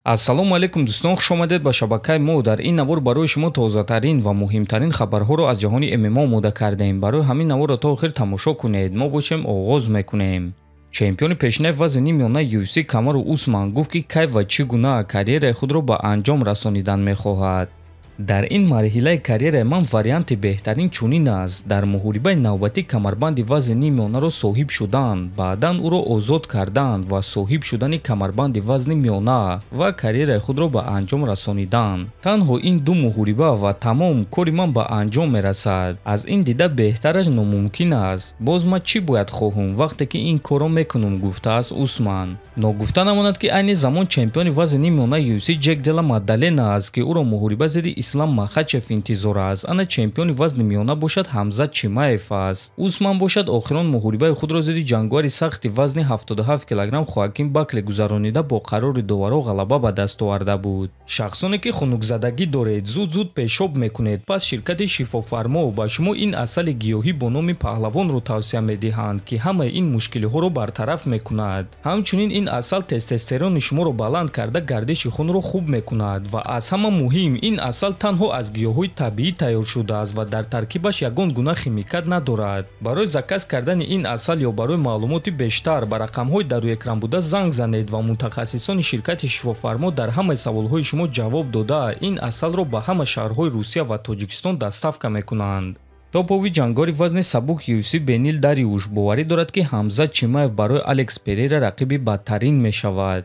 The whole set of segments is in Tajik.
ассалому алайкум дӯстон, хуш омадед ба шабакаи мо. дар ин навор барои шумо тозатарин ва муҳимтарин хабарҳоро аз ҷаҳони ММА омода кардаем. барои ҳамин наворро то охир тамошо кунед. мо бошем оғоз мекунем. чемпиони пешнаи вазни миёнаи UFC Камару Усман гуфт ки кайф ва чӣ гуна карьераи худро ба анҷом расонидан мехоҳад. дар ин марҳилаи карьераи ман варианти беҳтарин чунин аст: дар муҳорибаи навбатӣ камарбанди вазни миёнаро соҳиб шудан, баъдан ӯро озод кардан ва соҳиб шудани камарбанди вазни миёна ва карьераи худро ба анҷом расонидан. танҳо ин ду муҳориба ва тамом кори ман ба анҷом мерасад. аз ин дида беҳтараш номумкин аст. боз ман чӣ бояд хоҳам вақте ки ин корро мекунам, гуфтааст Усман. ногуфта намонад ки айни замон чемпиони вазни миёнаи UFC Ҷек Дела Маддалена аст ки ӯро муҳориба зидди Ислам Махачев интизор аст. ана чемпиони вазни миёна бошад Ҳамзат Чимаев аст. Усман бошад охирон муҳорибаи худро зидди ҷангуари сахти вазни 77 кг Хоакин Бакли гузаронида бо қарори доваро ғалаба ба даст оварда буд. шахсоне ки хунукзадагӣ доред, зуд пешоб мекунед, пас ширкати Шифофармо ба шумо ин асали гиёҳӣ бо номи Паҳлавонро тавсия медиҳанд ки ҳамаи ин мушкилиҳоро бартараф мекунад. ҳамчунин ин асал тестостерони шуморо баланд карда гардиши хунро хуб мекунад ва аз ҳама муҳим, ин асал танҳо аз гиёҳҳои табиӣ тайёр шудааст ва дар таркибаш ягон гуна химикат надорад. барои заказ кардани ин асал ё барои маълумоти бештар ба рақамҳои дар рӯи экран буда занг занед ва мутахассисони ширкати Шифофармо дар ҳамаи саволҳои шумо ҷавоб дода ин асалро ба ҳама шаҳрҳои Русия ва Тоҷикистон доставка мекунанд. топови ҷангори вазни сабук UFC Бенил Дариуш боварӣ дорад ки Ҳамзат Чимаев барои Алекс Перейра рақиби бадтарин мешавад.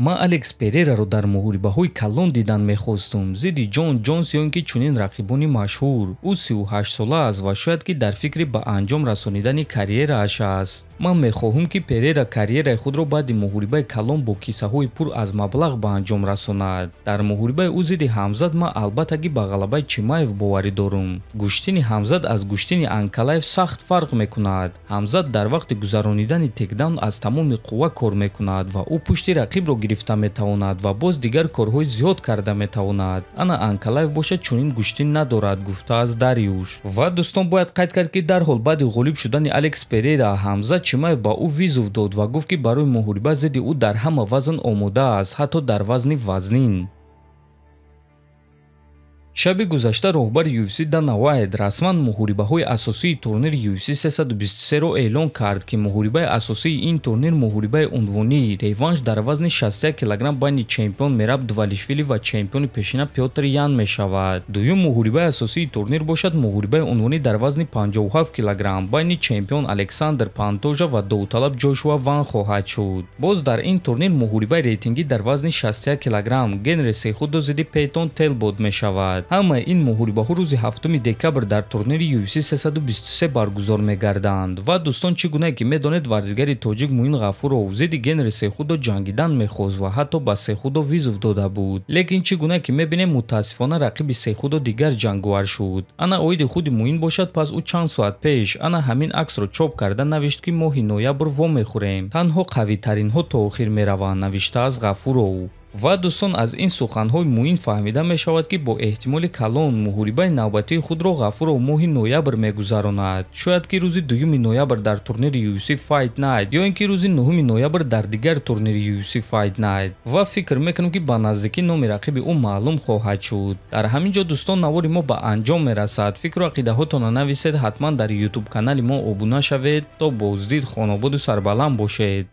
ман Алекс Перейраро дар муҳорибаҳои калон дидан мехостум, зидди Ҷон Ҷонс ё ин ки чунин рақибони машҳур. ӯ 38 сола аст ва шояд ки дар фикри ба анҷом расонидани карьерааш аст. ман мехоҳам ки Перейра карьераи худро баъди муҳорибаи калон бо киссаҳои пур аз маблағ ба анҷом расонад. дар муҳорибаи ӯ зидди Ҳамзат ман албатта ки ба ғалабаи Чимаев боварӣ дорам. гӯштини Ҳамзат аз гӯштини Анкалаев сахт фарқ мекунад. Ҳамзат дар вақти гузаронидани текдаун аз тамоми қувва кор мекунад ва ӯ пушти рақибро гирифта метавонад ва боз дигар корҳои зиёд карда метавонад. ана Анкалаев бошад чунин гӯштин надорад, гуфтааст Дариуш. ва дӯстон, бояд қайд кард ки дарҳол баъди ғолиб шудани Алекс Перейра, Ҳамзат Чимаев ба ӯ визов дод ва гуфт ки барои муҳориба зидди ӯ дар ҳама вазн омода аст, ҳатто дар вазни вазнин. шаби гузашта роҳбари UFC Дана Вайт расман муҳорибаҳои асосии турнири UFC 323-ро эълон кард ки муҳорибаи асосии ин турнир муҳорибаи унвонӣ реванш дар вазни 61 кг байни чемпион Мераб Двалишвили ва чемпиони пешина Пётр Ян мешавад. дуюм муҳорибаи асосии турнир бошад муҳорибаи унвонӣ дар вазни 57 кг байни чемпион Александр Пантожа ва довталаб Ҷошуа Ван хоҳад шуд. боз дар ин турнир муҳорибаи рейтингӣ дар вазни 61 кг Генри Сехудо зидди Пейтон Телбот мешавад. ҳамаи ин муҳорибаҳо рӯзи 7 декабр дар турнири UFC 323 баргузор мегарданд. ва дӯстон, чӣ гуна ки медонед, варзигари тоҷик Муин Ғафуров зидди Генри Сехудо ҷангидан мехост ва ҳатто ба Сехудо визов дода буд. лекин чӣ гуна ки мебинем, мутаассифона рақиби Сехудо дигар ҷангувар шуд. ана оиди худи Муин бошад, пас ӯ чанд соат пеш ана ҳамин аксро чоп карда навишт ки моҳи ноябр вомехӯрем, танҳо қавитаринҳо то охир мераванд, навиштааст Ғафуров. ва дӯстон, аз ин суханҳои Муин фаҳмида мешавад ки бо эҳтимоли калон муҳорибаи навбатии худро Ғафуров моҳи ноябр мегузаронад. шояд ки рӯзи 2 ноябр дар турнири UFC Fight Night ё ин ки рӯзи 9 ноябр дар дигар турнири UFC Fight Night. ва фикр мекунам ки ба наздикӣ номи рақиби ӯ маълум хоҳад шуд. дар ҳамин ҷо дӯстон, навори мо ба анҷом мерасад. фикру ақидаҳотонро нависед, ҳатман дар YouTube канали мо обуна шавед. то боздид, хонободу сарбаланд бошед.